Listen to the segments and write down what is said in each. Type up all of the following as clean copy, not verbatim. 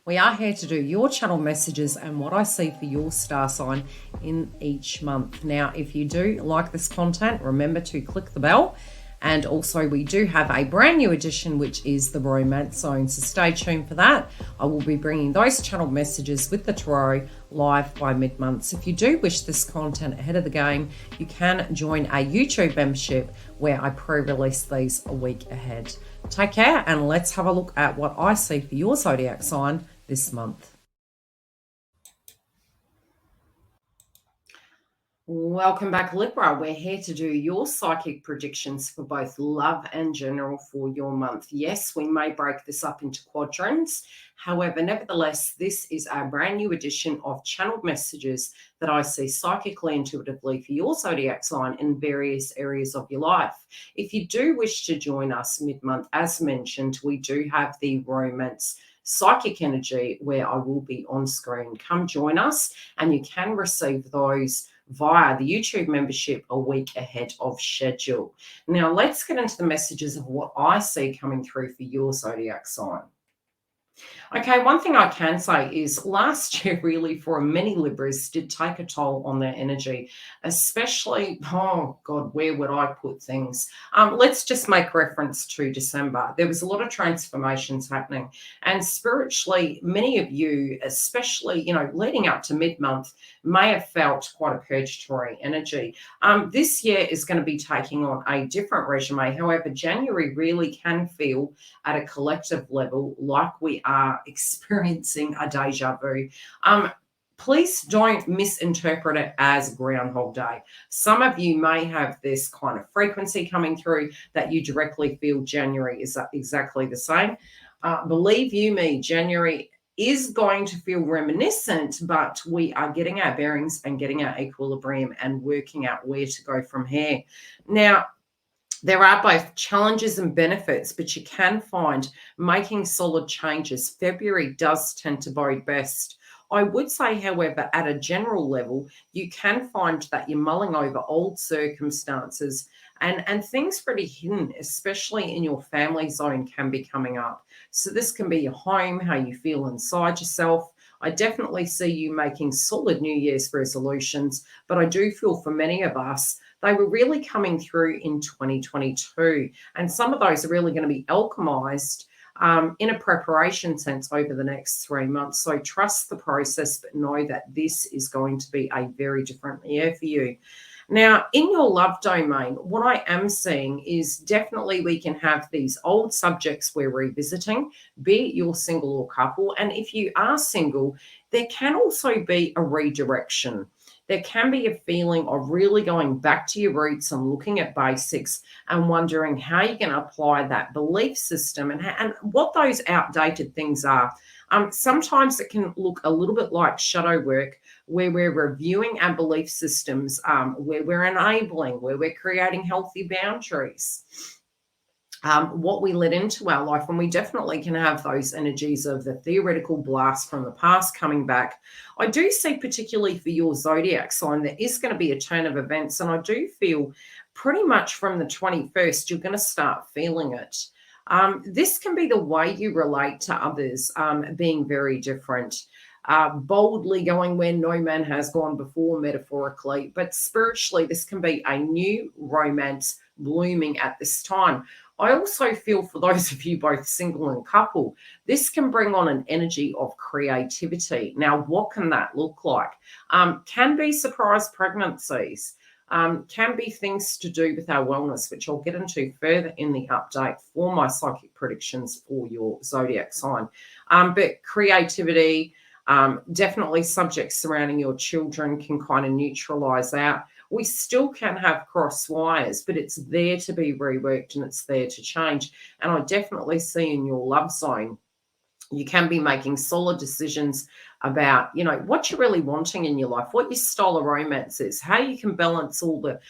We are here to do your channel messages and what I see for your star sign in each month. Now, if you do like this content, remember to click the bell. And also we do have a brand new edition, which is the Romance Zone. So stay tuned for that. I will be bringing those channel messages with the tarot live by mid-month. So if you do wish this content ahead of the game, you can join a YouTube membership where I pre-release these a week ahead. Take care, and let's have a look at what I see for your zodiac sign this month. Welcome back, Libra. We're here to do your psychic predictions for both love and general for your month. Yes, we may break this up into quadrants. However, nevertheless, this is our brand new edition of channeled messages that I see psychically, intuitively for your zodiac sign in various areas of your life. If you do wish to join us mid-month, as mentioned, we do have the romance psychic energy where I will be on screen. Come join us, and you can receive those via the YouTube membership a week ahead of schedule. Now, let's get into the messages of what I see coming through for your zodiac sign. Okay, one thing I can say is last year, really, for many Libras, did take a toll on their energy, especially, oh God, where would I put things? Let's just make reference to December. There was a lot of transformations happening, and spiritually, many of you, especially, leading up to mid-month, may have felt quite a purgatory energy. This year is going to be taking on a different resume. However, January really can feel at a collective level like we are experiencing a deja vu. Please don't misinterpret it as Groundhog Day. Some of you may have this kind of frequency coming through that you directly feel January is exactly the same. Believe you me, January is going to feel reminiscent, but we are getting our bearings and getting our equilibrium and working out where to go from here. Now, there are both challenges and benefits, but you can find making solid changes. February does tend to bode best. I would say, however, at a general level, you can find that you're mulling over old circumstances and things pretty hidden, especially in your family zone, can be coming up. So this can be your home, how you feel inside yourself. I definitely see you making solid New Year's resolutions, but I do feel for many of us, they were really coming through in 2022. And some of those are really going to be alchemized in a preparation sense over the next 3 months. So trust the process, but know that this is going to be a very different year for you. Now, in your love domain, what I am seeing is definitely we can have these old subjects we're revisiting, be it you're single or couple. And if you are single, there can also be a redirection. There can be a feeling of really going back to your roots and looking at basics and wondering how you can apply that belief system and what those outdated things are. Sometimes it can look a little bit like shadow work, where we're reviewing our belief systems, where we're enabling, where we're creating healthy boundaries. What we let into our life, and we definitely can have those energies of the theoretical blast from the past coming back. I do see, particularly for your zodiac sign, there is going to be a turn of events, and I do feel pretty much from the 21st, you're going to start feeling it. This can be the way you relate to others, being very different. Boldly going where no man has gone before, metaphorically, but spiritually, this can be a new romance blooming at this time. I also feel for those of you both single and couple, this can bring on an energy of creativity. Now, what can that look like? Can be surprise pregnancies, can be things to do with our wellness, which I'll get into further in the update for my psychic predictions for your zodiac sign. But creativity, definitely subjects surrounding your children can kind of neutralize out. We still can have cross wires, but it's there to be reworked and it's there to change. And I definitely see in your love zone, you can be making solid decisions about, what you're really wanting in your life, what your style of romance is, how you can balance all the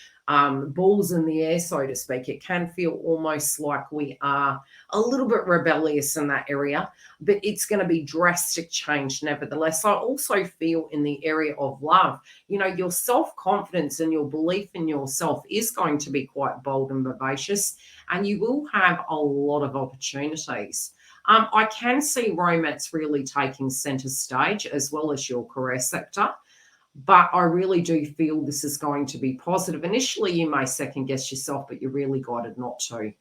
balls in the air, so to speak. It can feel almost like we are a little bit rebellious in that area, but it's going to be drastic change nevertheless. I also feel in the area of love, your self-confidence and your belief in yourself is going to be quite bold and vivacious, and you will have a lot of opportunities. I can see romance really taking center stage as well as your career sector. But I really do feel this is going to be positive. Initially, you may second guess yourself, but you're really guided not to.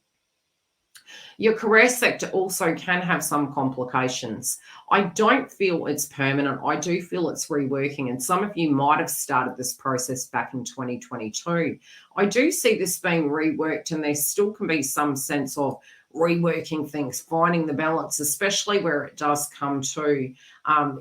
Your career sector also can have some complications. I don't feel it's permanent. I do feel it's reworking, and some of you might have started this process back in 2022. I do see this being reworked, and there still can be some sense of reworking things, finding the balance, especially where it does come to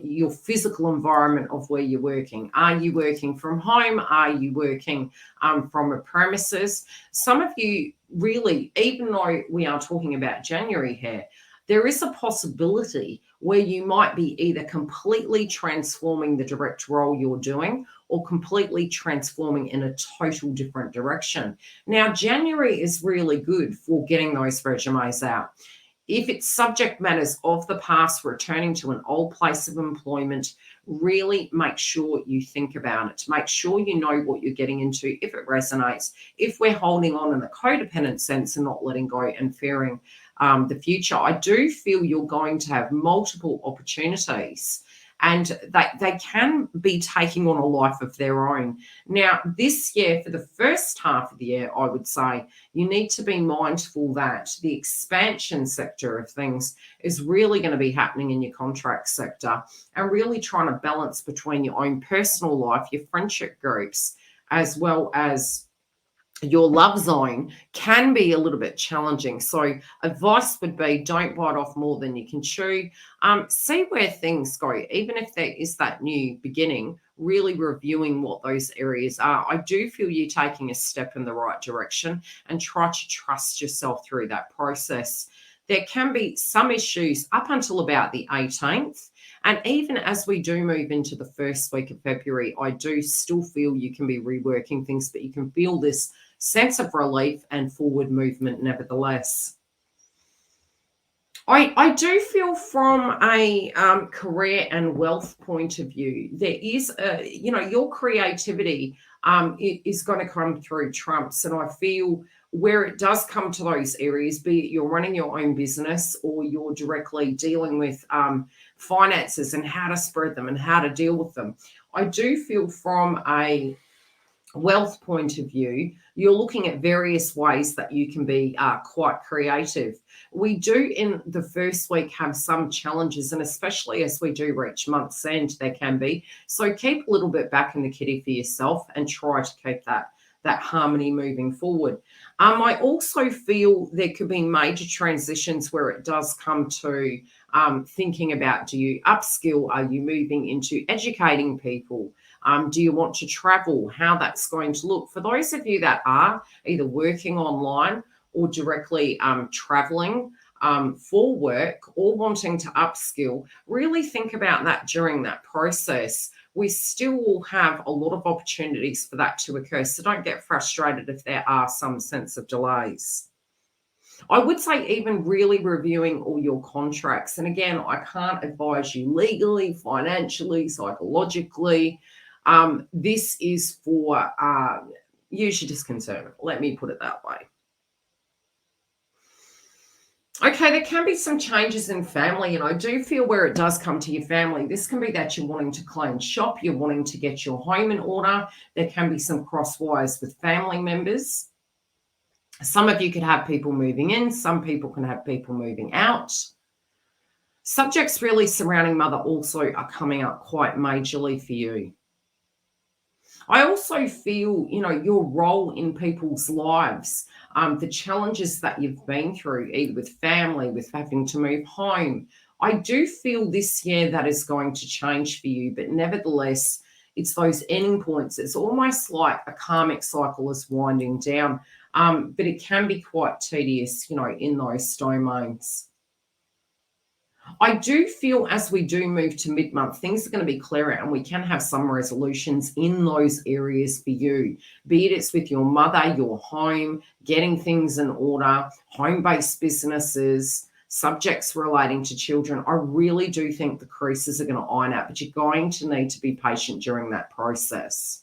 your physical environment of where you're working. Are you working from home? Are you working from a premises? Some of you really, even though we are talking about January here, there is a possibility where you might be either completely transforming the direct role you're doing or completely transforming in a total different direction. Now, January is really good for getting those resumes out. If it's subject matters of the past, returning to an old place of employment, really make sure you think about it. Make sure you know what you're getting into, if it resonates, if we're holding on in a codependent sense and not letting go and fearing the future. I do feel you're going to have multiple opportunities, and they can be taking on a life of their own. Now, this year, for the first half of the year, I would say you need to be mindful that the expansion sector of things is really going to be happening in your contract sector, and really trying to balance between your own personal life, your friendship groups, as well as your love zone can be a little bit challenging. So advice would be, don't bite off more than you can chew. See where things go, even if there is that new beginning, really reviewing what those areas are. I do feel you taking a step in the right direction, and try to trust yourself through that process. There can be some issues up until about the 18th. And even as we do move into the first week of February, I do still feel you can be reworking things, but you can feel this sense of relief and forward movement nevertheless. I do feel from a career and wealth point of view, there is, your creativity is going to come through trumps. And I feel where it does come to those areas, be it you're running your own business or you're directly dealing with finances and how to spread them and how to deal with them, I do feel from a wealth point of view, you're looking at various ways that you can be quite creative. We do in the first week have some challenges, and especially as we do reach month's end, there can be. So keep a little bit back in the kitty for yourself and try to keep that harmony moving forward. I also feel there could be major transitions where it does come to thinking about, do you upskill? Are you moving into educating people? Do you want to travel? How that's going to look. For those of you that are either working online or directly traveling for work or wanting to upskill, really think about that during that process. We still will have a lot of opportunities for that to occur. So don't get frustrated if there are some sense of delays. I would say even really reviewing all your contracts. And again, I can't advise you legally, financially, psychologically. This is for usually disconcert. Let me put it that way. Okay, there can be some changes in family, and I do feel where it does come to your family, this can be that you're wanting to clean shop, you're wanting to get your home in order. There can be some cross wires with family members. Some of you could have people moving in, some people can have people moving out. Subjects really surrounding mother also are coming up quite majorly for you. I also feel, your role in people's lives, the challenges that you've been through, either with family, with having to move home. I do feel this year that is going to change for you, but nevertheless, it's those ending points. It's almost like a karmic cycle is winding down, but it can be quite tedious, in those domains. I do feel as we do move to mid-month, things are going to be clearer, and we can have some resolutions in those areas for you, be it it's with your mother, your home, getting things in order, home-based businesses, subjects relating to children. I really do think the creases are going to iron out, but you're going to need to be patient during that process.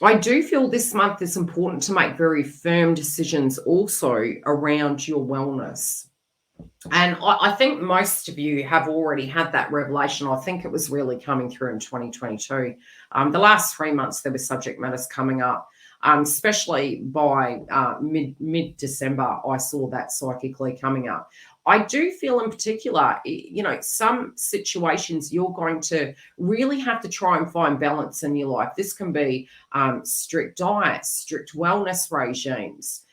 I do feel this month is important to make very firm decisions also around your wellness. And I think most of you have already had that revelation. I think it was really coming through in 2022. The last 3 months, there were subject matters coming up, especially by mid December. I saw that psychically coming up. I do feel in particular, some situations you're going to really have to try and find balance in your life. This can be strict diets, strict wellness regimes,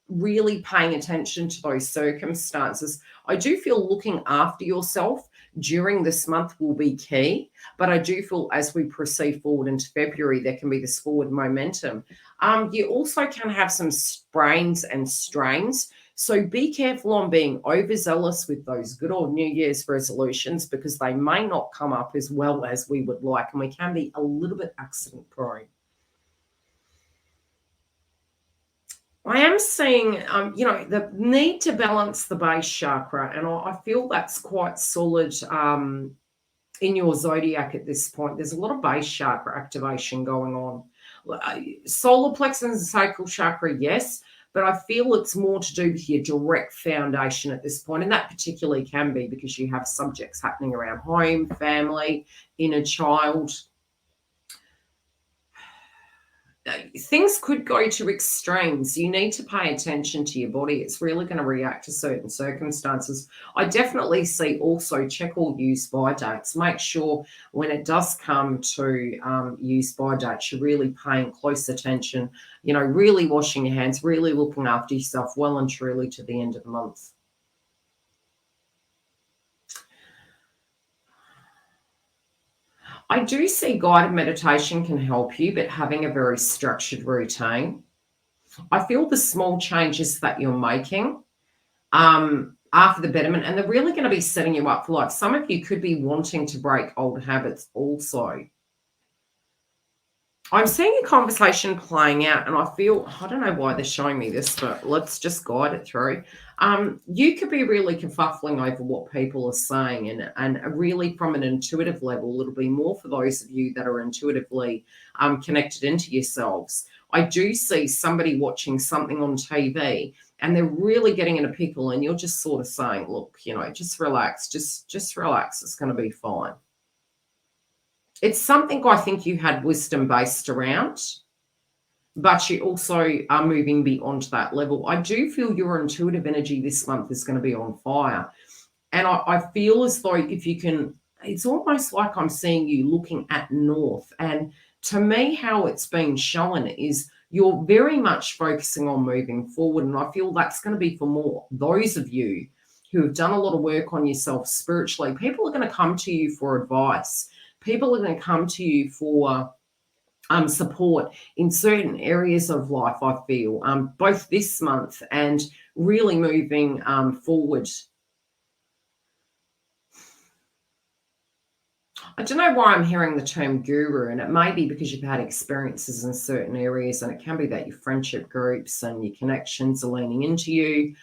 really paying attention to those circumstances. I do feel looking after yourself during this month will be key, but I do feel as we proceed forward into February, there can be this forward momentum. You also can have some sprains and strains. So be careful on being overzealous with those good old New Year's resolutions, because they may not come up as well as we would like, and we can be a little bit accident prone. I am seeing, the need to balance the base chakra, and I feel that's quite solid in your zodiac at this point. There's a lot of base chakra activation going on. Solar plexus and sacral chakra, yes, but I feel it's more to do with your direct foundation at this point, and that particularly can be because you have subjects happening around home, family, inner child. Things could go to extremes. You need to pay attention to your body. It's really going to react to certain circumstances. I definitely see also check all use by dates. Make sure when it does come to use by dates, you're really paying close attention, really washing your hands, really looking after yourself well and truly to the end of the month. I do see guided meditation can help you, but having a very structured routine. I feel the small changes that you're making are for the betterment, and they're really going to be setting you up for life. Some of you could be wanting to break old habits also. I'm seeing a conversation playing out, and I don't know why they're showing me this, but let's just guide it through. You could be really kerfuffling over what people are saying, and really from an intuitive level, it'll be more for those of you that are intuitively connected into yourselves. I do see somebody watching something on TV, and they're really getting in a pickle, and you're just sort of saying, look, just relax, just relax, it's going to be fine. It's something I think you had wisdom based around, but you also are moving beyond that level. I do feel your intuitive energy this month is going to be on fire. And I feel as though if you can, it's almost like I'm seeing you looking at north. And to me, how it's been shown is you're very much focusing on moving forward. And I feel that's going to be for more those of you who have done a lot of work on yourself spiritually. People are going to come to you for advice. People are going to come to you for support in certain areas of life, I feel, both this month and really moving forward. I don't know why I'm hearing the term guru, and it may be because you've had experiences in certain areas, and it can be that your friendship groups and your connections are leaning into you.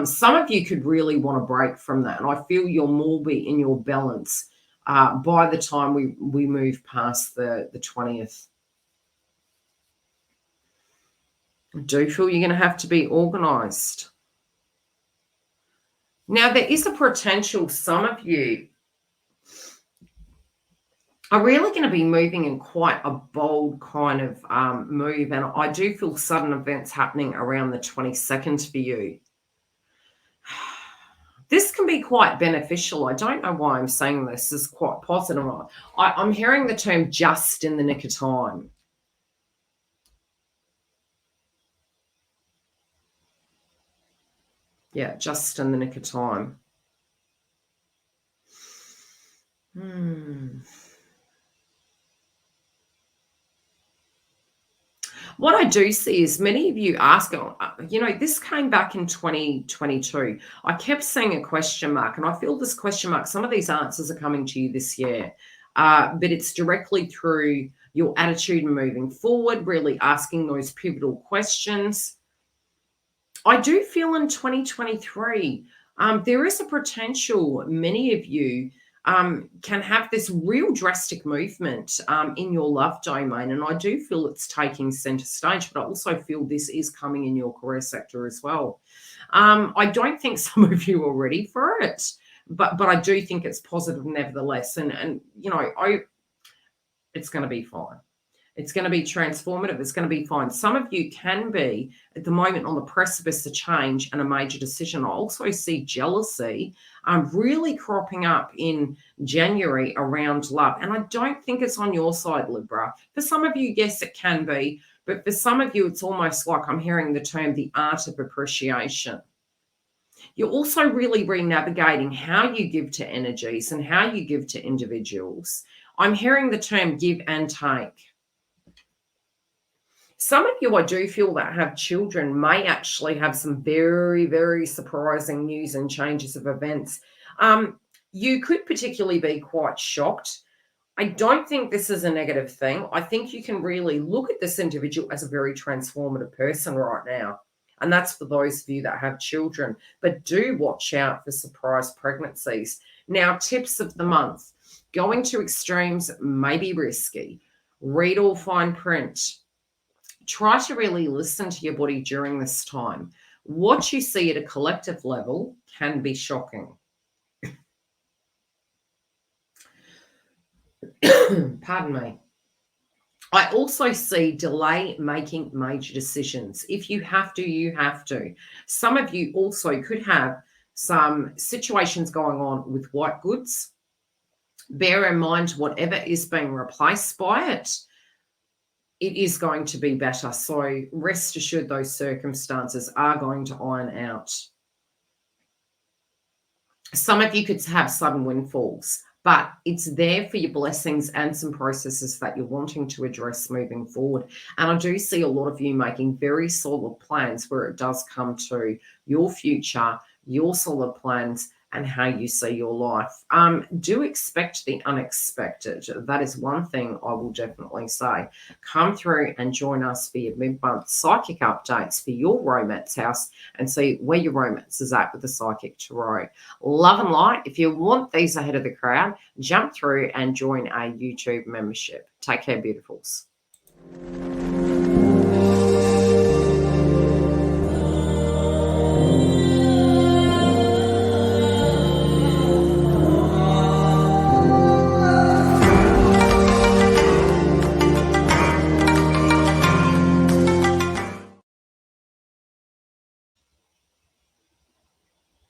Some of you could really want to break from that, and I feel you'll more be in your balance by the time we move past the 20th. I do feel you're going to have to be organised. Now, there is a potential some of you are really going to be moving in quite a bold kind of move, and I do feel sudden events happening around the 22nd for you. This can be quite beneficial. I don't know why I'm saying this is quite positive. I'm hearing the term just in the nick of time. Yeah, just in the nick of time. What I do see is many of you asking, this came back in 2022. I kept seeing a question mark, and I feel this question mark, some of these answers are coming to you this year, but it's directly through your attitude and moving forward, really asking those pivotal questions. I do feel in 2023, there is a potential, many of you can have this real drastic movement in your love domain. And I do feel it's taking center stage, but I also feel this is coming in your career sector as well. I don't think some of you are ready for it, but I do think it's positive nevertheless. And you know, it's going to be fine. It's going to be transformative. It's going to be fine. Some of you can be at the moment on the precipice of change and a major decision. I also see jealousy really cropping up in January around love. And I don't think it's on your side, Libra. For some of you, yes, it can be. But for some of you, it's almost like I'm hearing the term the art of appreciation. You're also really re-navigating how you give to energies and how you give to individuals. I'm hearing the term give and take. Some of you, I do feel that have children may actually have some very, very surprising news and changes of events. You could particularly be quite shocked. I don't think this is a negative thing. I think you can really look at this individual as a very transformative person right now. And that's for those of you that have children. But do watch out for surprise pregnancies. Now, tips of the month. Going to extremes may be risky. Read all fine print. Try to really listen to your body during this time. What you see at a collective level can be shocking. Pardon me. I also see delay making major decisions. If you have to, you have to. Some of you also could have some situations going on with white goods. Bear in mind, whatever is being replaced by it, it is going to be better. So rest assured those circumstances are going to iron out. Some of you could have sudden windfalls, but it's there for your blessings and some processes that you're wanting to address moving forward. And I do see a lot of you making very solid plans where it does come to your future, your solid plans, and how you see your life. Do expect the unexpected. That is one thing I will definitely say. Come through and join us for your mid-month psychic updates for your romance house and see where your romance is at with the Psychic Tarot. Love and light. If you want these ahead of the crowd, jump through and join our YouTube membership. Take care, beautifuls.